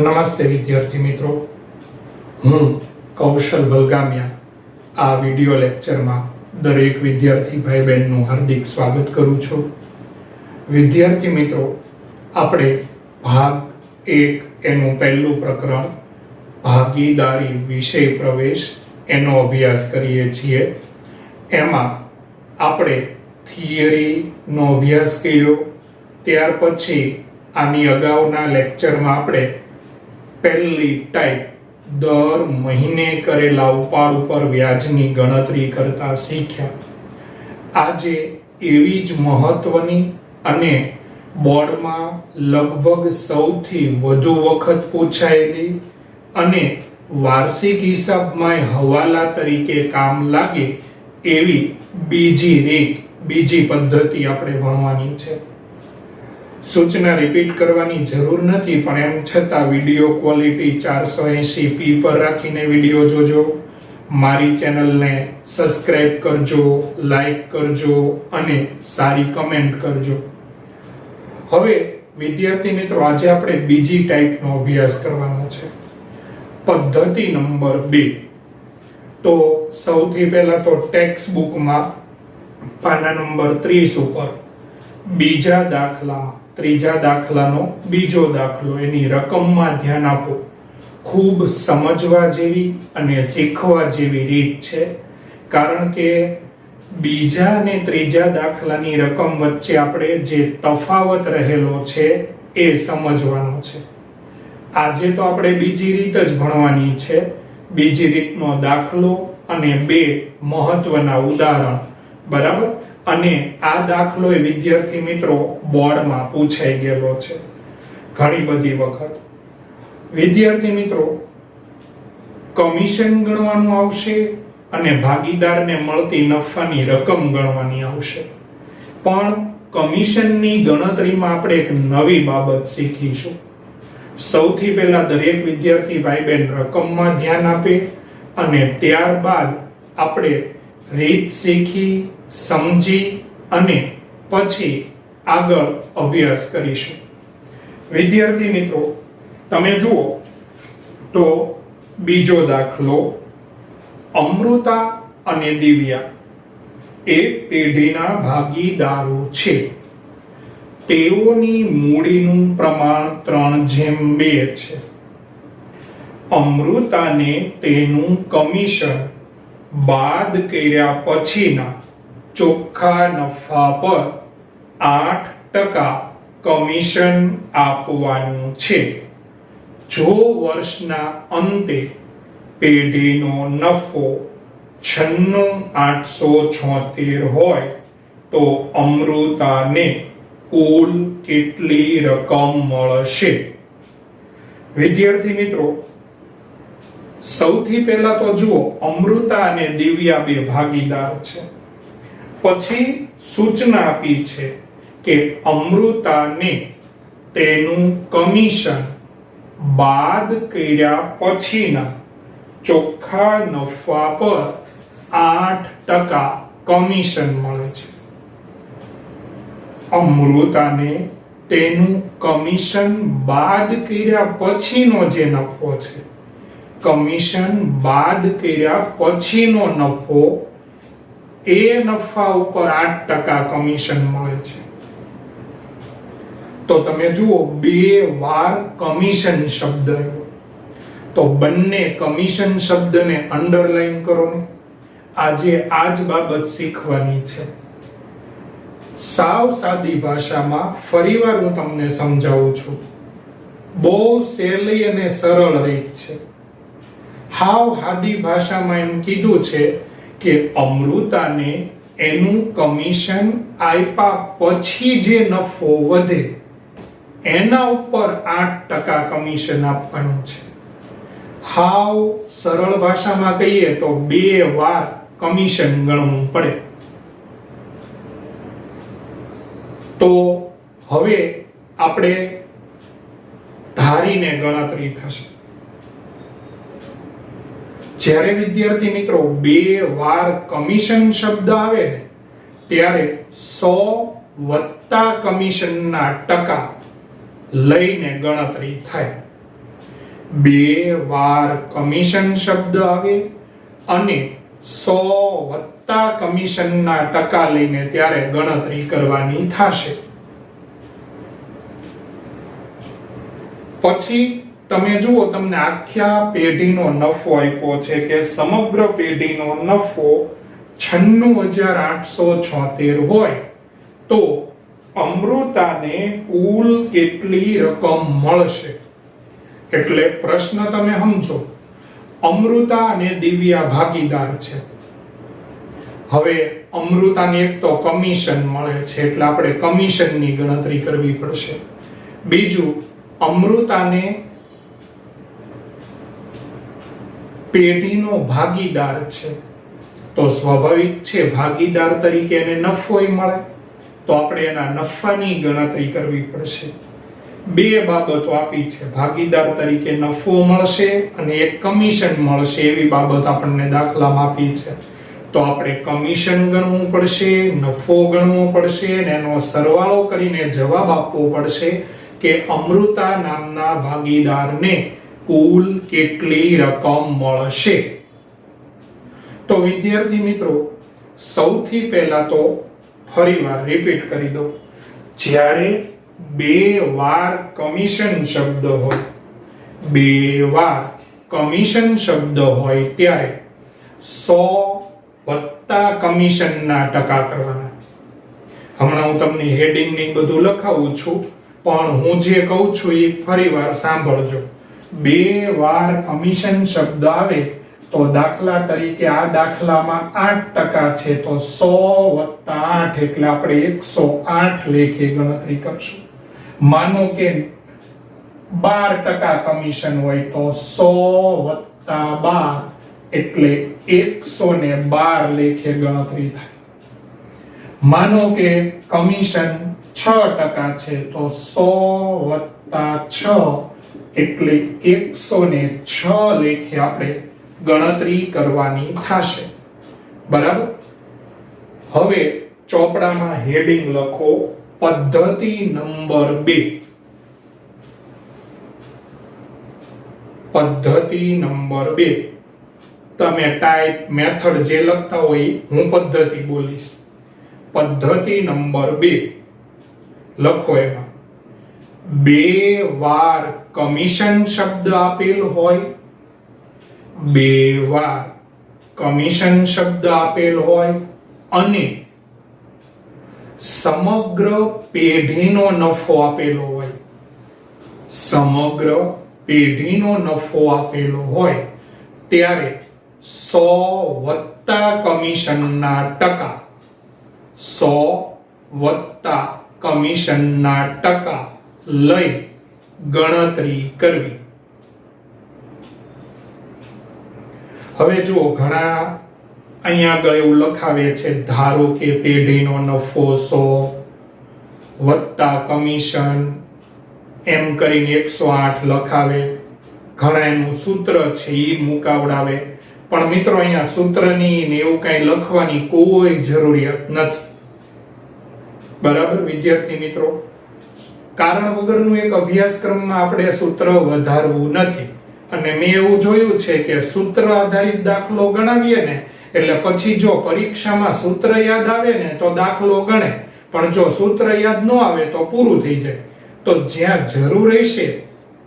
નમસ્તે વિદ્યાર્થી મિત્રો, હું કૌશલ બલગામિયા આ વિડિયો લેક્ચરમાં દરેક વિદ્યાર્થી ભાઈ બહેનનું હાર્દિક સ્વાગત કરું છું. વિદ્યાર્થી મિત્રો, આપણે ભાગ 1 એનું પહેલું પ્રકરણ ભાગીદારી વિષય પ્રવેશ એનો અભ્યાસ કરીએ છીએ. એમાં આપણે થિયરીનો અભ્યાસ કર્યો. ત્યાર પછી આની અગાઉના લેક્ચરમાં આપણે પહેલી ટાઈપ દર મહિને કરેલા ઉપાડ ઉપર વ્યાજની ગણતરી કરતા શીખ્યા. આજે એવી જ મહત્વની અને બોર્ડમાં લગભગ સૌથી વધુ વખત પૂછાયેલી અને વાર્ષિક હિસાબમાં હવાલા તરીકે કામ લાગે એવી બીજી પદ્ધતિ આપણે ભણવાની છે. સૂચના રિપીટ કરવાની જરૂર નથી, પણ એમ છતાં વિડિયો ક્વોલિટી 480p પર રાખીને વિડિયો જોજો. મારી ચેનલને સબસ્ક્રાઇબ કરજો, લાઈક કરજો અને સારી કમેન્ટ કરજો. હવે વિદ્યાર્થી મિત્રો, આજે આપણે બીજી ટાઈપનો અભ્યાસ કરવાનો છે, પદ્ધતિ નંબર 2. તો સૌથી પહેલા તો ટેક્સ્ટ બુકમાં પાના નંબર 30 ઉપર બીજા દાખલામાં ત્રીજા દાખલાનો બીજો દાખલો એની રકમમાં ધ્યાન આપો. ખૂબ સમજવા જેવી અને શીખવા જેવી રીત છે, કારણ કે બીજા અને ત્રીજા દાખલાની રકમ વચ્ચે આપણે જે તફાવત રહેલો છે એ સમજવાનો છે. આજે તો આપણે બીજી રીત જ ભણવાની છે. બીજી રીતનો દાખલો અને 2 મહત્વના ઉદાહરણ, બરાબર. અને આ દાખલો એ વિદ્યાર્થી મિત્રો બોર્ડમાં પૂછાઈ ગયેલો છે ઘણી બધી વખત. વિદ્યાર્થી મિત્રો, કમિશન ગણવાનું આવશે અને ભાગીદારને મળતી નફાની રકમ ગણવાની આવશે. પણ કમિશનની ગણતરીમાં આપણે એક નવી બાબત શીખીશું. સૌથી પહેલા દરેક વિદ્યાર્થી ભાઈ બહેન રકમમાં ધ્યાન આપે અને ત્યારબાદ આપણે રીત શીખી, સમજી અને પછી આગળ અભ્યાસ કરીશું. વિદ્યાર્થી મિત્રો, તમે જુઓ તો બીજો દાખલો, અમૃતા અને દિવ્યા એક પેઢીના ભાગીદારો છે. તેઓની મૂડીનું પ્રમાણ 3:2 છે. અમૃતાને તેનું કમિશન બાદ કર્યા પછીના ચોખ્ખા નફા પર 8% કમિશન આપવાનું છે. જો વર્ષના અંતે પેઢીનો નફો 96,876 હોય તો અમૃતાને કુલ કેટલી રકમ મળશે? વિદ્યાર્થી મિત્રો, સૌથી પહેલા તો જુઓ, અમૃતા અને દિવ્યા 2 ભાગીદાર છે. પછી સૂચના આપી છે કે અમૃતાને તેનું કમિશન બાદ કર્યા પછીના ચોખ્ખા નફા પર 8% કમિશન મળે છે. અમૃતાને તેનું કમિશન બાદ કર્યા પછીનો જે નફો છે, કમિશન બાદ કર્યા પછીનો નફો, એ નફા ઉપર 8% કમિશન મળે છે. તો તમે જુઓ, 2 વાર કમિશન શબ્દ આવ્યો. તો બંને કમિશન શબ્દને અંડરલાઈન કરો ને. આજે આ જ બાબત શીખવાની છે. સાવ સાદી ભાષામાં ફરીવાર હું તમને સમજાવું છું. બહુ સહેલી અને સરળ રીત છે. હાવ સાદી ભાષામાં એમ કીધું છે કે અમૃતાને એનું કમિશન આપ્યા પછી જે નફો વધે એના ઉપર 8% કમિશન આપવાનું છે. હાવ સરળ ભાષામાં કહીએ તો 2 વાર કમિશન ગણવું પડે. તો હવે આપણે ધારીને ગણતરી થશે. જ્યારે વિદ્યાર્થી મિત્રો 2 વાર કમિશન શબ્દ આવે ને, ત્યારે 100 + કમિશનના ટકા લઈને ગણતરી થાય. 2 વાર કમિશન શબ્દ આવે અને 100 + કમિશનના ટકા લઈને ત્યારે ગણતરી કરવાની થશે. પછી તમે જુઓ, તમને આખા પેઢીનો નફો આપ્યો છે કે સમગ્ર પેઢીનો નફો 96,876 હોય તો અમૃતાને કુલ કેટલી રકમ મળશે. એટલે પ્રશ્ન તમે સમજો, અમૃતા અને દિવ્યા ભાગીદાર છે. હવે અમૃતાને એક તો કમિશન મળે છે એટલે આપણે કમિશનની ગણતરી કરવી પડશે. બીજું, અમૃતાને પેઢીનો ભાગીદાર છે તો સ્વાભાવિક છે ભાગીદાર તરીકે એને નફોય મળે, તો આપણે એના નફાની ગણતરી કરવી પડશે. 2 બાબતો આપી છે, ભાગીદાર તરીકે નફો મળશે અને એક કમિશન મળશે એવી બાબત આપણને દાખલામાં આપી છે. તો આપણે કમિશન ગણવું પડશે, નફો ગણવો પડશે અને એનો સરવાળો કરીને જવાબ આપવો પડશે કે અમૃતા નામના ભાગીદારને કુલ કેટલી રકમ મળશે. તો વિદ્યાર્થી મિત્રો, સૌથી પહેલા તો ફરીવાર રિપીટ કરી દો, જ્યારે 2 વાર કમિશન શબ્દ હોય, 2 વાર કમિશન શબ્દ હોય ત્યારે 100 + કમિશનના ટકા કરવાના. હમણાં હું તમને હેડિંગ ને બધું લખાવું છું, પણ હું જે કહું છું એ ફરીવાર સાંભળજો. 2 વાર કમિશન શબ્દ આવે તો દાખલા તરીકે આ દાખલામાં 8% છે તો 100 + 8 એટલે આપણે 108 લેખે ગણતરી કરશું. માનો કે 12% કમિશન હોય તો 100 + 12 એટલે 112 લેખે ગણતરી થાય. માનો કે કમિશન 6% છે તો 100 + 6 એટલે 106 લેખે આપણે ગણતરી કરવાની થશે. બરાબર. હવે ચોપડામાં હેડિંગ લખો, પદ્ધતિ નંબર 2. પદ્ધતિ નંબર 2. તમે ટાઈપ મેથડ જે લખતા હોય હું પદ્ધતિ બોલીશ. પદ્ધતિ નંબર 2 લખો. એમાં 2 વાર કમિશન શબ્દ આપેલ હોય, 2 વાર કમિશન શબ્દ આપેલ હોય અને સમગ્ર પેઢીનો નફો આપેલો હોય, સમગ્ર પેઢીનો નફો આપેલો હોય ત્યારે 100 + કમિશનના ટકા, 100 + કમિશનના ટકા લઈ ગણતરી કરવી. હવે જુઓ, ઘણા અહીંયા આગળ એવું લખાવે છે, ધારો કે પેઢીનો નફો 100 + કમિશન એમ કરીને 108 લખાવે. ઘણા એનું સૂત્ર છે એ મુકાવડાવે, પણ મિત્રો અહીંયા સૂત્રની ને એવું કઈ લખવાની કોઈ જરૂરિયાત નથી. બરાબર વિદ્યાર્થી મિત્રો, કારણ વગરનું એક અભ્યાસક્રમમાં આપણે સૂત્ર વધારવું નથી. અને મેં એવું જોયું છે કે સૂત્ર આધારિત દાખલો ગણાવીએ ને એટલે પછી જો પરીક્ષામાં સૂત્ર યાદ આવે ને તો દાખલો ગણે, પણ જો સૂત્ર યાદ ન આવે તો પૂરું થઈ જાય. તો જ્યાં જરૂર રહેશે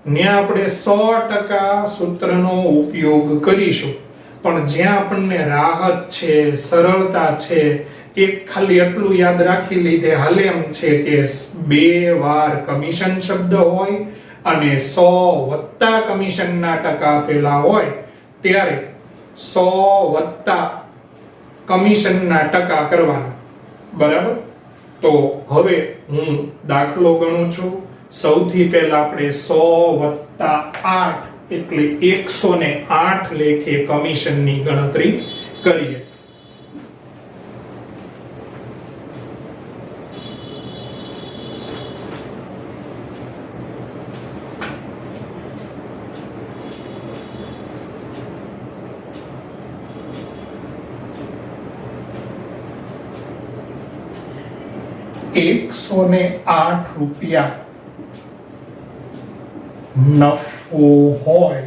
ત્યાં આપણે 100% સૂત્રનો ઉપયોગ કરીશું, પણ જ્યાં આપણને રાહત છે, સરળતા છે, એક ખાલી એટલું યાદ રાખી લીધે હાલે એમ છે કે 2 વાર કમિશન શબ્દ હોય અને 100 + કમિશનના ટકા આપેલા હોય ત્યારે 100 + કમિશનના ટકા કરવાના. બરાબર. તો હવે હું દાખલો ગણું છું. સૌથી પહેલા આપણે 100 + 8 એટલે 108 લેખે કમિશનની ગણતરી કરીએ. ₹108 નફો નફો હોય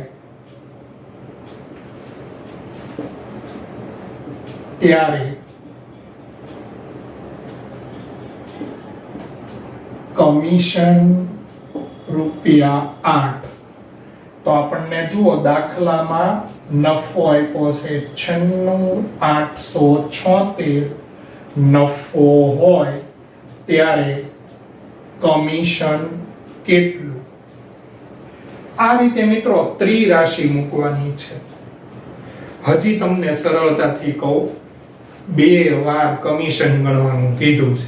ત્યારે કમિશન ₹8. તો આપણને જુઓ દાખલામાં નફો આપ્યો છે 96,876. નફો હોય ત્યારે કમિશન કેટલું? આ રીતે મિત્રો ત્રિરાશિ મૂકવાની છે. હજી તમને સરળતાથી કહું, 2 વાર કમિશન ગણવાનું કીધું છે,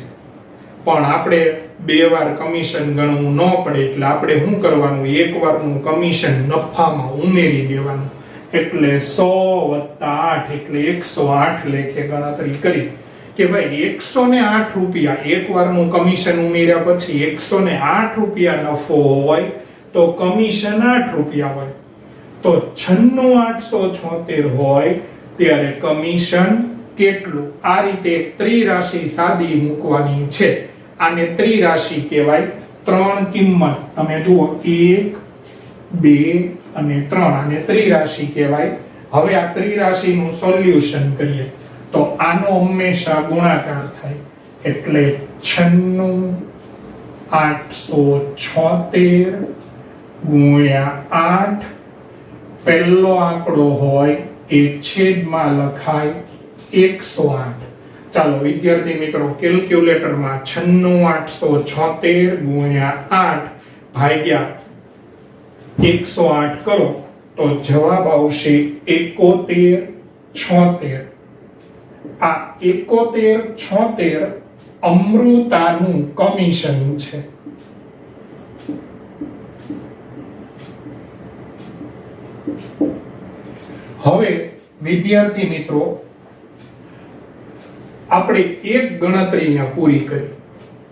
પણ આપણે 2 વાર કમિશન ગણવું ન પડે એટલે આપણે શું કરવાનું, એક વારનું કમિશન નફામાં ઉમેરી દેવાનું. એટલે 100 + 8 એટલે 108 લેખે ગણતરી કરી કે ભાઈ ₹108 એક વારનું કમિશન ઉમેર્યા પછી ₹108 નફો હોય તો કમિશન ₹8 હોય. તો 96,876 હોય ત્યારે કમિશન કેટલું? આ રીતે ત્રિરાશિ સાદી મૂકવાની છે. આને ત્રિરાશિ કહેવાય. 3 કિંમત તમે જુઓ 1, 2 અને 3, આને ત્રિરાશિ કહેવાય. હવે આ ત્રિરાશિનું સોલ્યુશન કરીએ તો આનો હંમેશા ગુણાકાર થાય એટલે 96,876 ગુણ્યા 8. પહેલો આંકડો હોય એ છેદમાં લખાય 108. ચાલો વિદ્યાર્થી મિત્રો, કેલ્ક્યુલેટરમાં 96,876 ગુણ્યા 8 ભાગ્યા 108 કરો તો જવાબ આવશે 7176. આ 7176 અમૃતાનું કમિશન છે. હવે વિદ્યાર્થી મિત્રો, આપણે એક ગણતરી અહીંયા પૂરી કરી.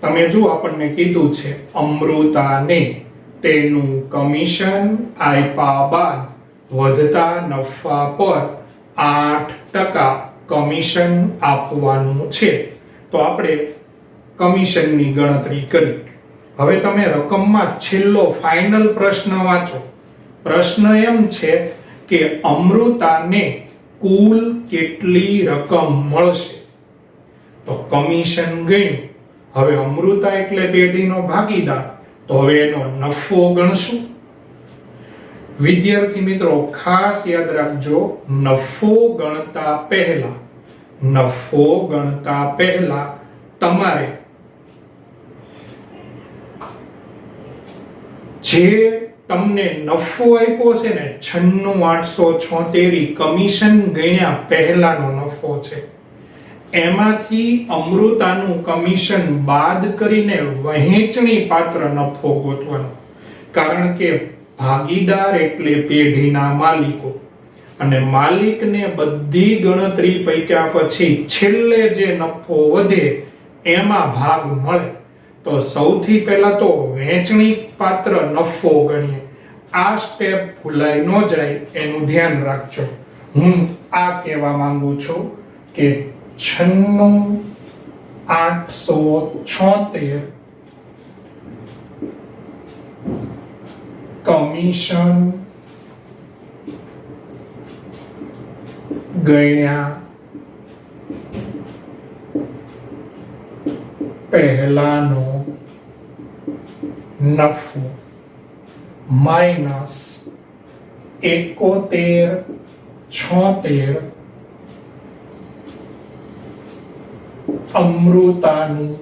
તમે જો આપણને કીધું છે અમૃતાને તેનું કમિશન આપ્યા બાદ વધતા નફા પર 8% કમિશન આપવાનું છે. તો આપણે કમિશનની ગણતરી કરી. હવે તમે રકમમાં છેલ્લો ફાઇનલ પ્રશ્ન વાંચો. પ્રશ્ન એમ છે કે અમૃતાને કુલ કેટલી રકમ મળશે? તો કમિશન ગયું. હવે અમૃતા એટલે પેઢીનો ભાગીદાર, તો હવે એનો નફો ગણશું. વિદ્યાર્થી મિત્રો ખાસ યાદ રાખજો, નફો ગણતા પહેલા તમારે જે તમને નફો આપ્યો છે ને 96,876 કમિશન ગણ્યા પહેલાનો નફો છે, એમાંથી અમૃતાનું કમિશન બાદ કરીને વહેંચણી પાત્ર નફો ગોતવાનો. કારણ કે ભાગીદાર એટલે પેઢીના માલિકો, અને માલિકને બધી ગણતરી પૈક્યા પછી છેલ્લે જે નફો વધે એમાં ભાગ મળે. તો સૌથી પહેલા તો વહેંચણી પાત્ર નફો ગણીએ. આ સ્ટેપ ભૂલાઈ ન જાય એનું ધ્યાન રાખજો. હું આ કહેવા માંગુ છું કે 96,876 કમિશન ગણ્યા પહેલાનો નફો માઇનસ 71,76 અમૃતાનું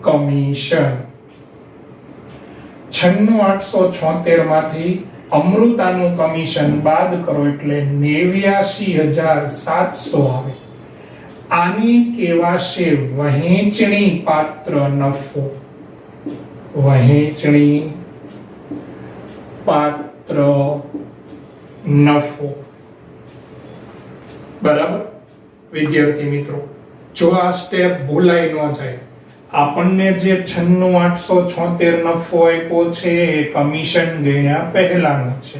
કમિશન. 96,876 માંથી અમૃતાનું કમિશન બાદ કરો એટલે 89,700 આવે. આની કહેવાશે વહેંચણી પાત્ર નફો. વહેંચણી પાત્ર નફો. બરાબર વિદ્યાર્થી મિત્રો, જો આ સ્ટેપ ભૂલાઈ ન જાય, આપણને જે 96,876 નફો આપ્યો છે એ કમિશન ગણ્યા પહેલાનો છે,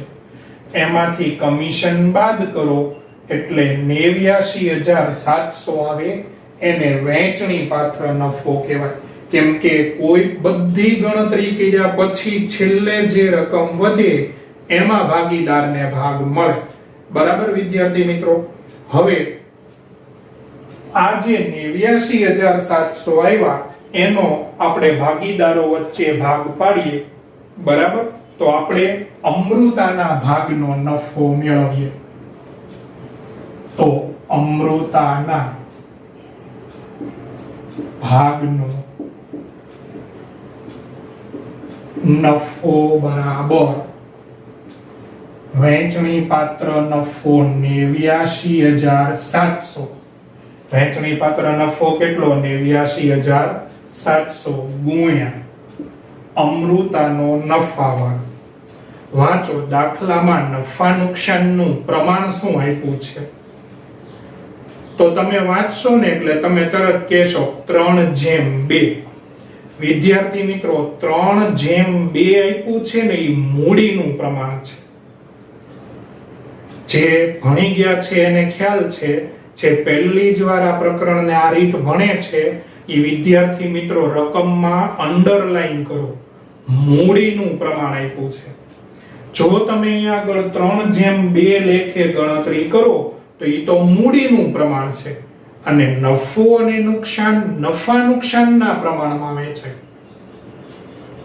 એમાંથી કમિશન બાદ કરો એટલે 89,700 આવે. એને વહેંચણી પાત્ર નફો કહેવાય. કેમ કે કોઈ બધી ગણતરી કર્યા પછી છેલ્લે જે રકમ વધે એમાં ભાગીદારને ભાગ મળે. બરાબર વિદ્યાર્થી મિત્રો? હવે આ જે 89,700 આવ્યા એનો આપણે ભાગીદારો વચ્ચે ભાગ પાડીએ. બરાબર? તો આપણે અમૃતાના ભાગનો નફો મેળવીએ. તો અમૃતાના ભાગનો નફો બરાબર વહેંચણી પાત્ર નફો 89,700. વહેંચણી પાત્ર નફો કેટલો? 89,700 ગુણ્યા અમૃતાનો નફાવાળો. વાંચો, દાખલામાં નફા નુકસાનનું પ્રમાણ શું આપ્યું છે? તો તમે વાંચશો ને એટલે તમે તરત કહેશો 3:2. વિદ્યાર્થી મિત્રો, 3:2 આપ્યું છે ને એ મૂડીનું પ્રમાણ છે. જે ભણી ગયા છે એને ખ્યાલ છે, જે પહેલી જ વાર આ પ્રકરણને આ રીત ભણે છે એ વિદ્યાર્થી મિત્રો રકમમાં અંડરલાઈન કરો. મૂડીનું પ્રમાણ આપ્યું છે. જો તમે અહીંયા આગળ 3:2 લેખે ગણતરી કરો તો એ તો મૂડીનું પ્રમાણ છે અને નફો અને નુકસાન નફા નુકસાનના પ્રમાણમાં વહેંચાય.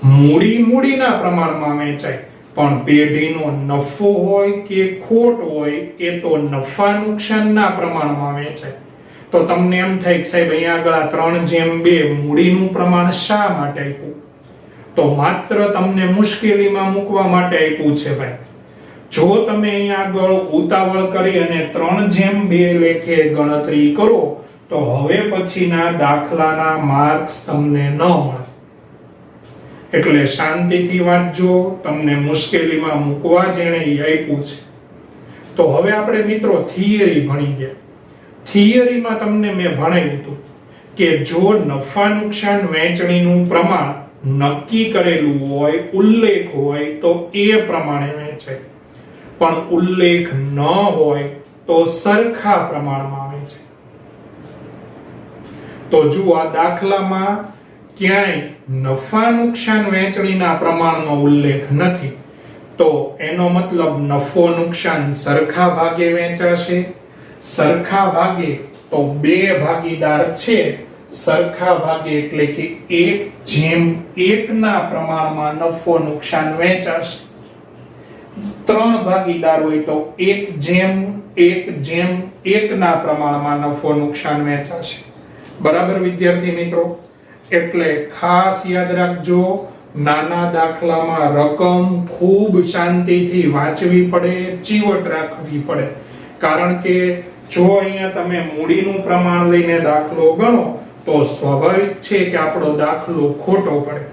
મૂડીના પ્રમાણમાં વહેંચાય, પણ પેઢીનો નફો હોય કે ખોટ હોય એ તો નફા નુકસાનના પ્રમાણમાં વહેંચાય. તો તમને એમ થાય કે સાહેબ અહીંયા આગળ 3:2 મૂડીનું પ્રમાણ શા માટે આપ્યું? તો માત્ર તમને મુશ્કેલીમાં મૂકવા માટે આપ્યું છે ભાઈ. જો તમે અહીંયા આગળ ઉતાવળ કરી અને 3:2 લેખે ગણતરી કરો તો હવે પછીના દાખલાના માર્ક્સ તમને ન મળે. એટલે શાંતિથી વાંચજો, તમને મુશ્કેલીમાં મૂકવા જેણે આપ્યું છે. તો હવે આપણે મિત્રો થિયરી ભણી ગયા. થિયરીમાં તમને મેં ભણાવ્યું હતું કે જો નફા નુકસાન વહેંચણીનું પ્રમાણ નક્કી કરેલું હોય, ઉલ્લેખ હોય તો એ પ્રમાણે વહેંચાય, પણ ઉલ્લેખ ન હોય તો સરખા પ્રમાણમાં વહેંચાય. તો જુઓ, આ દાખલામાં ક્યાંય નફા નુકસાન વહેંચણીના પ્રમાણનો ઉલ્લેખ નથી, તો એનો મતલબ નફો નુકસાન સરખા ભાગે વહેંચાશે. સરખા ભાગે તો બે ભાગીદાર છે, સરખા ભાગે એટલે કે 1:1 ના પ્રમાણમાં નફો નુકસાન વહેંચાશે. 3 ભાગીદાર હોય તો 1:1 ના પ્રમાણમાં નફો નુકસાન વહેંચાશે. બરાબર વિદ્યાર્થી મિત્રો? એટલે ખાસ યાદ રાખજો, નાના દાખલામાં રકમ ખૂબ શાંતિથી વાંચવી પડે, ચીવટ રાખવી પડે. કારણ કે જો અહીંયા તમે મૂડીનું પ્રમાણ લઈને દાખલો ગણો તો સ્વાભાવિક છે કે આપણો દાખલો ખોટો પડે.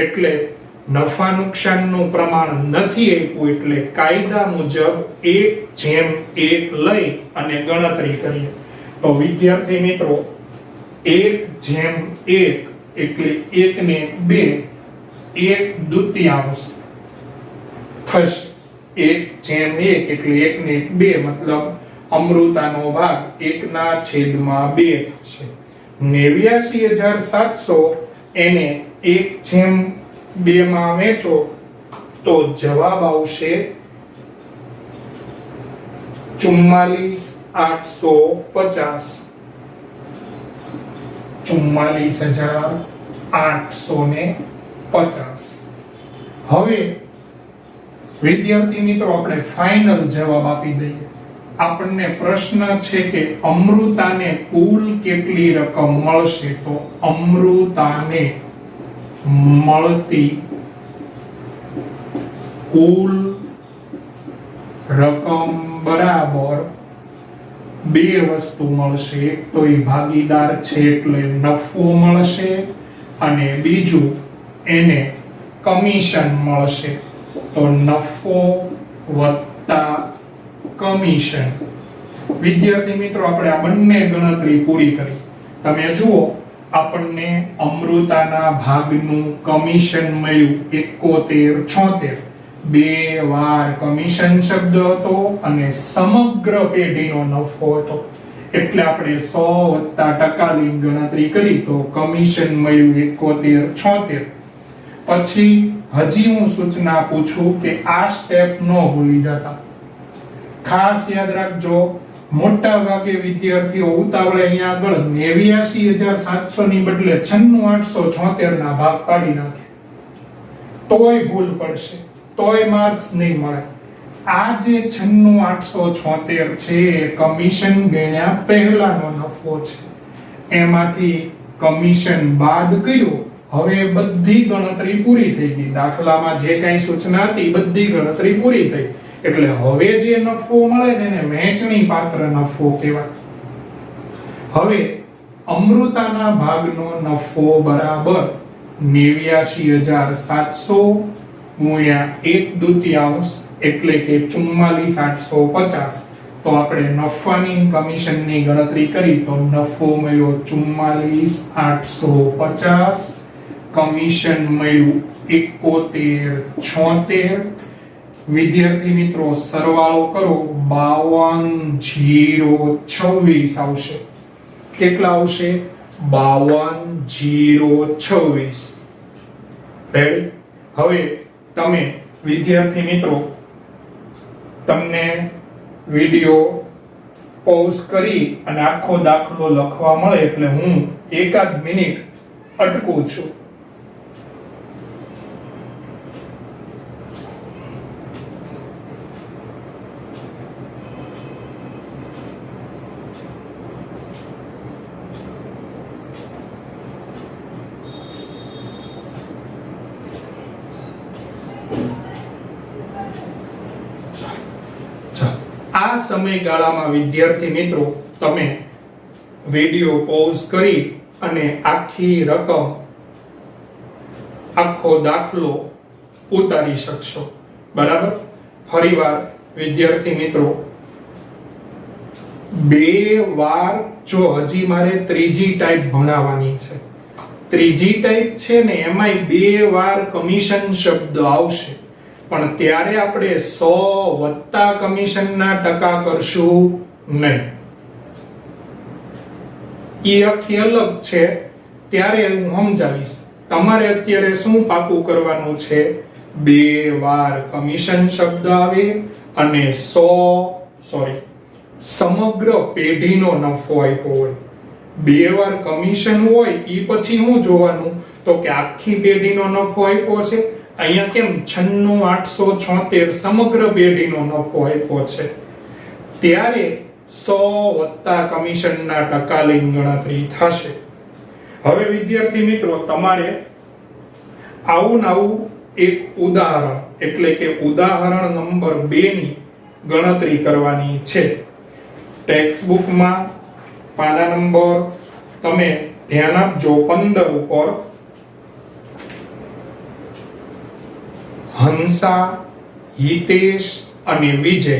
એટલે નફા નુકસાનનું પ્રમાણ નથી આપ્યું એટલે કાયદા મુજબ 1:1 લઈ અને ગણતરી કરીએ. તો વિદ્યાર્થી મિત્રો 1:1 એટલે 1/2, 1/2 થશે. 1:1 એટલે 1/2 મતલબ અમૃતાનો ભાગ 1/2 થશે. 89,700 એને 1/2 માં વેચો તો જવાબ આવશે 44,850. 44,850. હવે વિદ્યાર્થી મિત્રો આપણે ફાઇનલ જવાબ આપી દઈએ. આપણને પ્રશ્ન છે કે અમૃતાને કુલ કેટલી રકમ મળશે? તો અમૃતાને મળતી કુલ રકમ બરાબર બે વસ્તુ મળશે. એક તો એ ભાગીદાર છે એટલે નફો મળશે અને બીજું એને કમિશન મળશે. તો નફો વત્તા કમિશન. વિદ્યાર્થી મિત્રો આપણે આ બંને ગણતરી પૂરી કરી. તમે જુઓ, આપણને અમૃતાના ભાગનું કમિશન મળ્યું 71,76. 2 વાર કમિશન શબ્દ હતો અને સમગ્ર પેઢીનો નફો હતો એટલે આપણે 100 વત્તા ટકા લઈને ગણતરી કરી તો કમિશન મળ્યું 71.76. પછી હજી હું સૂચના આપું છું કે આ સ્ટેપ ન ભૂલી જતા. ખાસ યાદ રાખજો, મોટા ભાગે વિદ્યાર્થીઓ ઉતાવળે અહીંયા આગળ 89,700 ની બદલે 96,876 ના ભાગ પાડી નાખે, તોય ભૂલ પડશે, તોય માર્ક્સ નહીં મળે. આ જે 96,876 છે એ કમિશન ગણ્યા પહેલાનો નફો છે. એમાંથી કમિશન બાદ કર્યું, હવે બધી ગણતરી પૂરી થઈ ગઈ. દાખલામાં જે કંઈ સૂચના હતી બધી ગણતરી પૂરી થઈ, એટલે હવે જે નફો મળે ને એને વહેંચણી પાત્ર નફો કહેવાય. હવે અમૃતાના ભાગનો નફો બરાબર 89,700 ગુણ્યા 1/2 એટલે કે 44,850. તો આપણે નફાની કમિશનની ગણતરી કરી તો નફો મળ્યો 44,850, કમિશન મળ્યું 71.76. વિદ્યાર્થી મિત્રો સરવાળો કરો 52,026 આવશે. કેટલા આવશે? 52,026. રેડી? હવે તમે વિદ્યાર્થી મિત્રો તમને વિડિયો પોઝ કરી અને આખો દાખલો લખવા મળે એટલે હું એકાદ મિનિટ અટકું છું. આ સમયગાળામાં વિદ્યાર્થી મિત્રો તમે વિડિયો પોઝ કરી અને આખી રકમ, આખો દાખલો ઉતારી શકશો. બરાબર? ફરીવાર વિદ્યાર્થી મિત્રો, બે વાર જો હજી મારે ત્રીજી ટાઈપ ભણાવવાની છે. ત્રીજી ટાઈપ છે ને એમાંય બે વાર કમિશન શબ્દ આવશે, પણ ત્યારે આપણે 100 વત્તા કમિશનના ટકા કરશું નહીં. એ આખી અલગ છે, ત્યારે હું સમજાવીશ. તમારે અત્યારે શું પાકું કરવાનું છે? બે વાર કમિશન શબ્દ આવે અને સમગ્ર પેઢીનો નફો આપ્યો હોય. બે વાર કમિશન હોય એ પછી શું જોવાનું? તો કે આખી પેઢીનો નફો આપ્યો છે. અહીંયા કેમ 96,876 સમગ્ર પેઢીનો નફો આપ્યો છે, ત્યારે 100 વત્તા કમિશનના ટકા લઈને ગણતરી થશે. હવે વિદ્યાર્થી મિત્રો તમારે આવું એક ઉદાહરણ એટલે કે ઉદાહરણ નંબર 2 ની ગણતરી કરવાની છે. ટેક્સ્ટ બુકમાં પાના નંબર તમે ધ્યાન આપજો 15 ઉપર હંસા, હિતેશ અને વિજય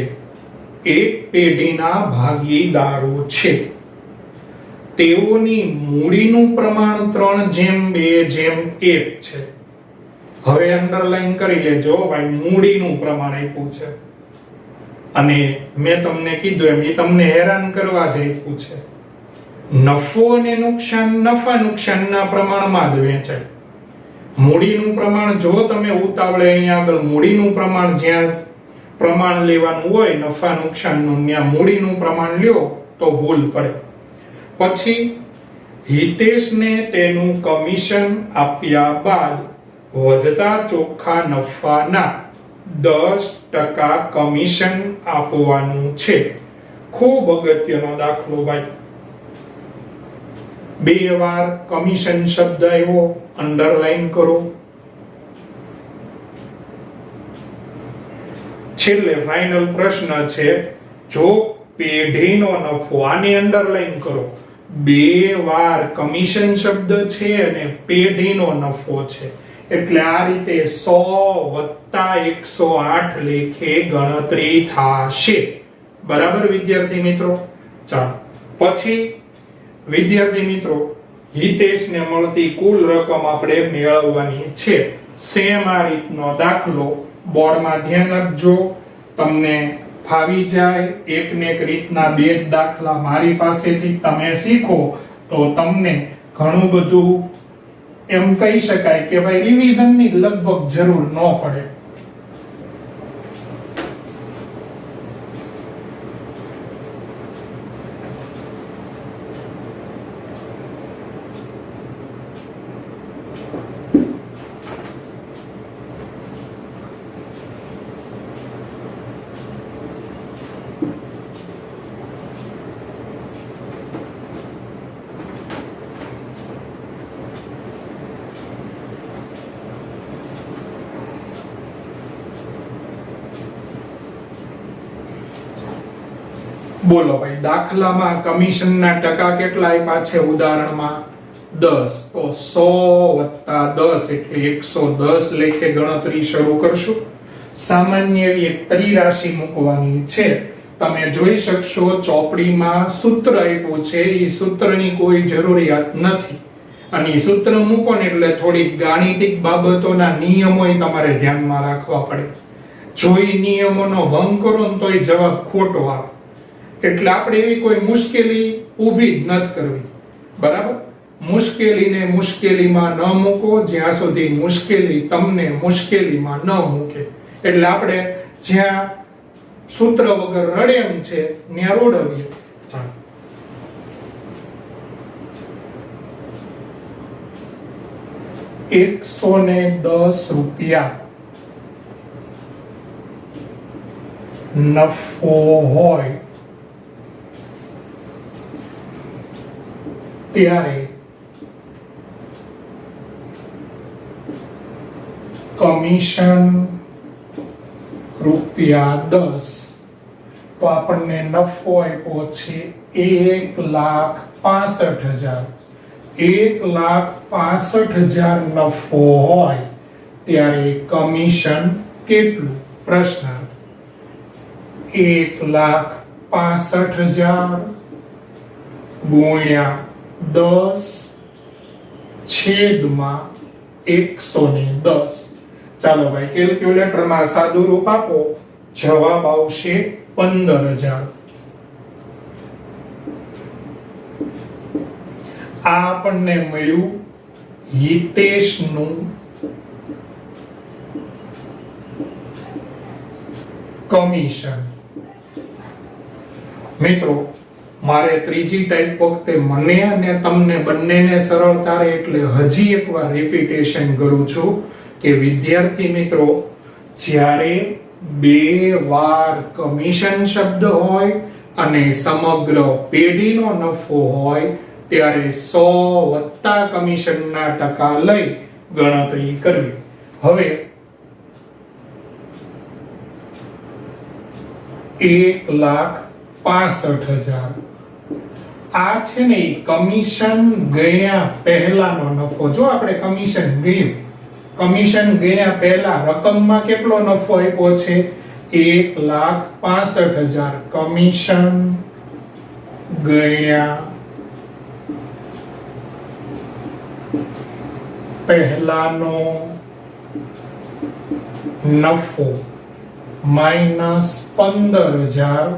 એક પેઢીના ભાગીદારો છે. તેઓની મૂડીનું પ્રમાણ 3:2:1 છે. હવે અંડરલાઈન કરી લેજો ભાઈ, મૂડીનું પ્રમાણ આપ્યું છે અને મેં તમને કીધું એમ એ તમને હેરાન કરવા જ આપ્યું છે. નફો અને નુકસાન નફા નુકસાનના પ્રમાણમાં જ વહેંચાય. મૂડીનું પ્રમાણ જો તમે ઉતાવળે અહીંયા આગળ મૂડીનું પ્રમાણ જ્યાં પ્રમાણ લેવાનું હોય નફા નુકસાનનું, ત્યાં મૂડીનું પ્રમાણ લ્યો તો ભૂલ પડે. પછી હિતેશને તેનું કમિશન આપ્યા બાદ વધતા ચોખ્ખા નફાના 10% કમિશન આપવાનું છે. ખૂબ અગત્યનો દાખલો ભાઈ. બે વાર કમિશન શબ્દ આવ્યો, અંડરલાઈન કરો. છેલ્લે ફાઇનલ પ્રશ્ન છે, જો પેઢીનો નફો, આને અંડરલાઈન કરો, બે વાર કમિશન શબ્દ છે અને પેઢીનો નફો છે, એટલે આ રીતે 100 વત્તા 108 લેખે ગણતરી થશે. બરાબર વિદ્યાર્થી મિત્રો? ચાલો પછી વિદ્યાર્થી મિત્રો હિતેશને મળતી કુલ રકમ આપણે મેળવવાની છે. સેમ આ રીતનો દાખલો બોર્ડમાં ધ્યાન રાખજો, તમને ફાવી જાય, એક ને એક રીતના બે જ દાખલા મારી પાસેથી તમે શીખો તો તમને ઘણું બધું એમ કહી શકાય કે ભાઈ રિવિઝનની લગભગ જરૂર ન પડે. બોલો ભાઈ, દાખલામાં કમિશનના ટકા કેટલા આપ્યા છે? ઉદાહરણમાં 10. તો 100 + 10 એટલે 110 લેખે ગણતરી શરૂ કરશું. સામાન્ય એવી એક ત્રિરાશિ મૂકવાની છે. તમે જોઈ શકશો ચોપડીમાં સૂત્ર આપ્યું છે, એ સૂત્રની કોઈ જરૂરિયાત નથી. અને એ સૂત્ર મૂકો ને એટલે થોડી ગાણિતિક બાબતોના નિયમોય તમારે ધ્યાનમાં રાખવા પડે. જો એ નિયમોનો ભંગ કરો ને તો એ જવાબ ખોટો આવે. એટલે આપણે એવી કોઈ મુશ્કેલી ઊભી જ નથી કરવી. બરાબર? મુશ્કેલીને મુશ્કેલીમાં ન મૂકો જ્યાં સુધી મુશ્કેલી તમને મુશ્કેલીમાં ન મૂકે. એટલે આપણે જ્યાં સૂત્ર વગર રડે એમ છે ત્યાં રોડવીએ. ચાલો, ₹110 નફો હોય ત્યારે કમિશન ₹10. તો આપણને નફો આપ્યો છે 1,65,000. 1,65,000 નફો હોય ત્યારે કમિશન કેટલું? પ્રશ્ન. 1,65,000 ગુણ્યા 10 છેદમાં 110. ચાલો ભાઈ, કેલ્ક્યુલેટરમાં સાદું રૂપ આપો. જવાબ આવશે 15,000. આ આપણને મળ્યું હિતેશનું કમિશન. મિત્રો, મારે ત્રીજી ટાઈપ વખતે મને અને તમને બંનેને સરળતા રહે એટલે હજી એકવાર રિપીટેશન કરું છું કે વિદ્યાર્થી મિત્રો, જ્યારે બે વાર કમિશન શબ્દ હોય અને સમગ્ર પેઢીનો નફો હોય ત્યારે 100 વત્તા કમિશનના ટકા લઈ ગણતરી કરવી. હવે 1,65,000 આ છે ને કમિશન ગણ્યા પહેલાનો નફો. જો આપણે કમિશન ગણ્યા પહેલા રકમમાં કેટલો નફો આપ્યો છે? 1,65,000 કમિશન ગણ્યા પહેલાનો નફો માઈનસ 15,000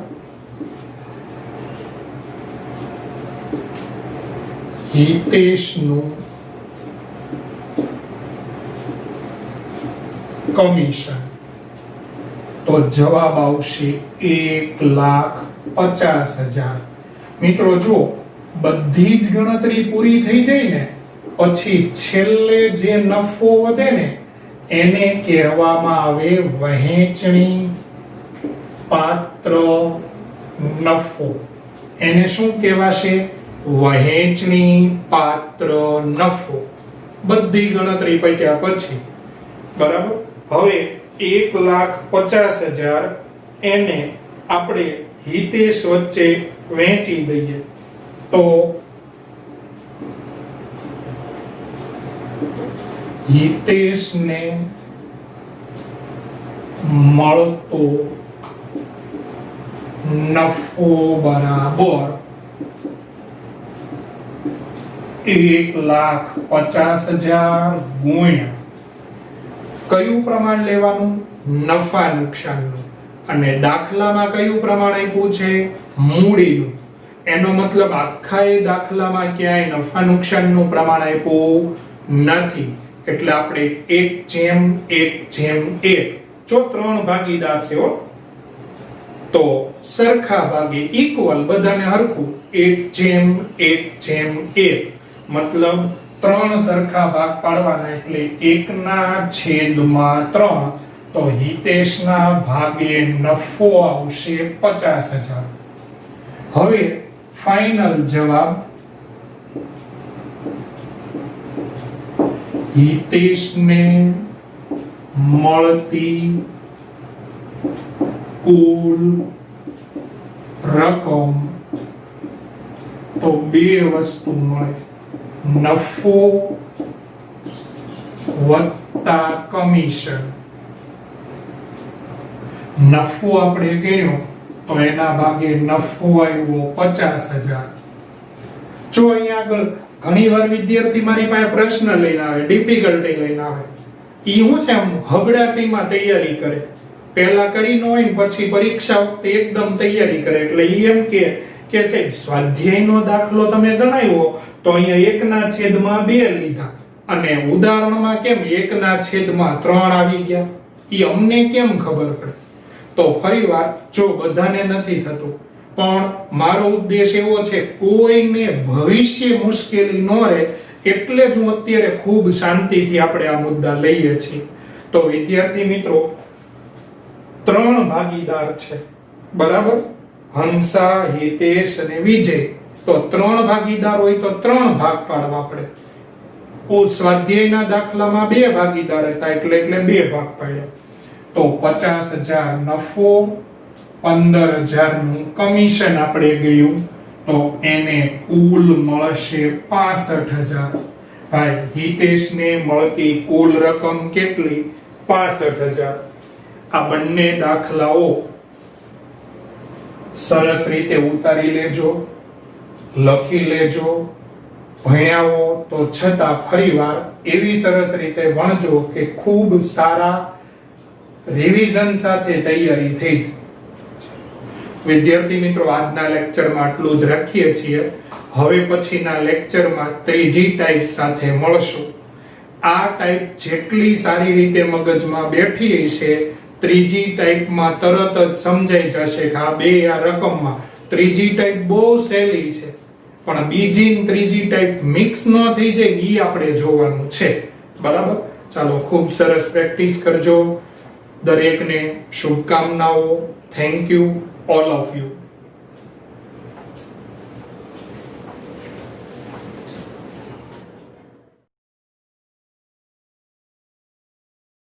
હિતેશનું કમિશન. તો જવાબ આવશે 1,50,000. મિત્રો જુઓ, બધી જ ગણતરી પૂરી થઈ જાય ને પછી છેલ્લે જે નફો વધે ને એને કહેવામાં આવે વહેંચણી પાત્ર નફો. એને શું કહેવાશે? વહેંચણી પાત્ર નફો. બધી ગણતરી પત્યા પછી. બરાબર? હવે 1,50,000 એને આપણે હિતેશ વચ્ચે વહેંચી દઈએ તો હિતેશને મળતો નફો બરાબર 1,50,000 ગુણ્યા કયું પ્રમાણ લેવાનું? નફા નુકસાનનું. અને દાખલામાં કયું પ્રમાણ આપ્યું છે? મૂડીનું. એનો મતલબ આખા એ દાખલામાં ક્યાંય નફા નુકસાનનું પ્રમાણ આપ્યું નથી, એટલે આપણે 1:1:1 જો 3 ભાગીદાર છે હો, તો સરખા ભાગે ઇક્વલ, બધાને હરખું 1:1:1, મતલબ 3 સરખા ભાગ પાડવાના, એટલે 1/3. તો હિતેશના ભાગે નફો આવશે 50,000. હવે ફાઇનલ જવાબ હિતેશને મળતી કુલ રકમ, તો બે વસ્તુ મળે, નફો વત્તા કમિશન. નફો આપણે ગણ્યો તો એના ભાગે નફો આવ્યો 50,000. જો અહીંયા આગળ ઘણી વાર વિદ્યાર્થી મારી પાસે પ્રશ્ન લઈને આવે, ડિફિકલ્ટી લઈને આવે, ઈ હું છે આમ હબડાટીમાં તૈયારી કરે, પહેલા કરી ન હોય ને પછી પરીક્ષા વખતે એકદમ તૈયારી કરે, એટલે ઈ એમ કે સાહેબ સ્વાધ્યાયનો દાખલો તમે ગણાવ્યો તો અહીંયા 1/2 લીધા અને ઉદાહરણમાં કેમ 1/3 આવી ગયા, ઈ અમને કેમ ખબર પડે? તો ફરીવાર, જો બધાને નથી થતું, પણ મારો ઉદ્દેશ એવો છે કોઈને ભવિષ્ય મુશ્કેલી ન રહે, એટલે જ હું અત્યારે ખૂબ શાંતિથી આપણે આ મુદ્દા લઈએ છીએ. તો વિદ્યાર્થી મિત્રો, 3 ભાગીદાર છે, બરાબર? હંસા, હિતેશ અને વિજય. તો 3 ભાગીદાર હોય તો 3 ભાગ પાડવા પડે. સ્વાધ્યાયના દાખલામાં 2 ભાગીદાર હતા, એટલે 2 ભાગ પાડ્યા. તો 50,000 નફો, 15,000 નું કમિશન આપણે ગયું, તો એને કુલ મળશે 65,000. ભાઈ હિતેશને મળતી કુલ રકમ કેટલી? 65,000. આ બંને દાખલાઓ સરસ રીતે ઉતારી લેજો, લખી લેજો. ભણ્યા હો તો છતાં ફરીવાર એવી સરસ રીતે ભણજો કે ખૂબ સારા રિવિઝન સાથે તૈયારી થઈ જાય. વિદ્યાર્થી મિત્રો, આજના લેક્ચરમાં આટલું જ રાખીએ છીએ. હવે પછીના લેક્ચરમાં ત્રીજી ટાઈપ સાથે મળશું. આ ટાઈપ જેટલી સારી રીતે મગજમાં બેઠી હશે, ત્રીજી ટાઈપમાં તરત જ સમજાઈ જશે કે આ બે આ રકમમાં. ત્રીજી ટાઈપ બહુ સહેલી છે, પણ બીજી ને ત્રીજી ટાઈપ મિક્સ ન થઈ જાય ઈ આપણે જોવાનું છે. બરાબર? ચાલો, ખૂબ સરસ પ્રેક્ટિસ કરજો. દરેકને શુભકામનાઓ. Thank you all of you.